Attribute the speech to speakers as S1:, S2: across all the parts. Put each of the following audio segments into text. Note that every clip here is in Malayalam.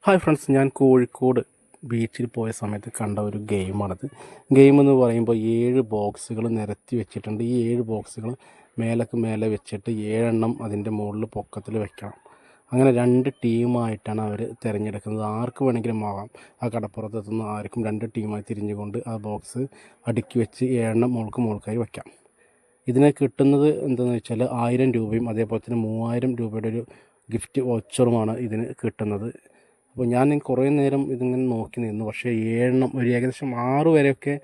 S1: ഹായ് ഫ്രണ്ട്സ്, ഞാൻ കോഴിക്കോട് ബീച്ചിൽ പോയ സമയത്ത് കണ്ട ഒരു ഗെയിമാണത്. ഗെയിം എന്ന് പറയുമ്പോൾ 7 ബോക്സുകൾ നിരത്തി വെച്ചിട്ടുണ്ട്. ഈ 7 ബോക്സുകൾ മേലെ വെച്ചിട്ട് 7 എണ്ണം അതിൻ്റെ മുകളിൽ പൊക്കത്തിൽ വെക്കണം. അങ്ങനെ 2 ടീമായിട്ടാണ് അവർ തിരഞ്ഞെടുക്കുന്നത്. ആർക്ക് വേണമെങ്കിലും ആവാം. ആ കടപ്പുറത്തെത്തുന്ന ആർക്കും 2 ടീമായി തിരിഞ്ഞുകൊണ്ട് ആ ബോക്സ് അടുക്കി വെച്ച് 7 എണ്ണം മുകൾക്കായി വയ്ക്കാം. ഇതിന് കിട്ടുന്നത് എന്താണെന്ന് വെച്ചാൽ 1000 രൂപയും അതേപോലെ തന്നെ 3000 രൂപയുടെ ഒരു ഗിഫ്റ്റ് വൗച്ചറുമാണ് ഇതിന് കിട്ടുന്നത്. അപ്പോൾ ഞാൻ കുറേ നേരം ഇതിങ്ങനെ നോക്കി നിന്നു. പക്ഷേ 7 എണ്ണം ഏകദേശം 6 വരെയൊക്കെ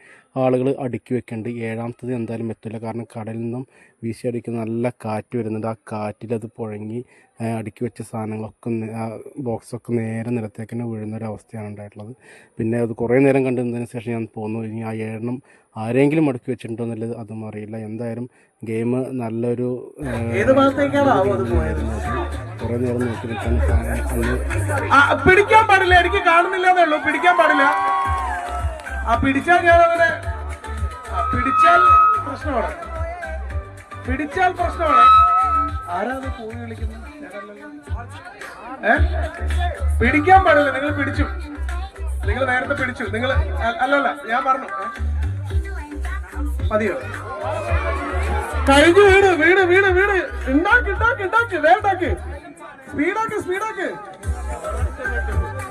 S1: ആളുകൾ അടുക്കി വെക്കുന്നുണ്ട്. 7ാമത്തത് എന്തായാലും എത്തില്ല. കാരണം കടലിൽ നിന്നും വീശി അടിക്കുന്ന നല്ല കാറ്റ് വരുന്നുണ്ട്. ആ കാറ്റിലത് പുഴങ്ങി അടുക്കി വെച്ച സാധനങ്ങളൊക്കെ ബോക്സൊക്കെ നേരെ നിലത്തേക്ക് തന്നെ വീഴുന്നൊരവസ്ഥയാണ് ഉണ്ടായിട്ടുള്ളത്. പിന്നെ അത് കുറേ നേരം കണ്ടതിന് ശേഷം ഞാൻ പോന്നു. ഇനി ആ 7 എണ്ണം ആരെങ്കിലും അടുക്കി വെച്ചിട്ടുണ്ടോ എന്നുള്ളത് അതും അറിയില്ല. എന്തായാലും ഗെയിം നല്ലൊരു കുറേ നേരം നോക്കി നിൽക്കാൻ
S2: പിടിക്കാൻ പാടില്ല. എനിക്ക് കാണുന്നില്ലാന്നേ ഉള്ളൂ. പിടിക്കാൻ പാടില്ല. പിടിച്ചാൽ ഞാനങ്ങനെ പിടിച്ചാൽ പ്രശ്നമാണ്. ആരാണ് പൂവി വിളിക്കുന്നത്? പിടിക്കാൻ പാടില്ല. നിങ്ങൾ പിടിച്ചു. നിങ്ങൾ നേരത്തെ പിടിച്ചു. നിങ്ങൾ അല്ലല്ല, ഞാൻ പറഞ്ഞു മതിയോ? കഴിഞ്ഞു. വീട് ഉണ്ടാക്കി വേണ്ടാക്ക്. സ്പീഡാക്ക്.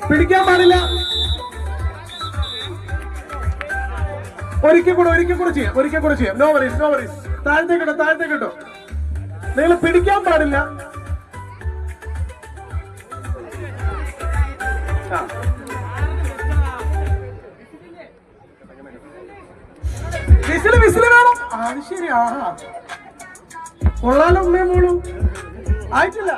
S2: പിടിക്കാൻ പാടില്ല. ഒരിക്കൽ കൂടെ ചെയ്യാം. No worries. താഴത്തേക്കിട്ടോ. നിങ്ങൾ പിടിക്കാൻ പാടില്ല. വിസില് വേണം. അത് ശരി. കൊള്ളാലോ. ഉമ്മയും മോളും ആയിട്ടില്ല.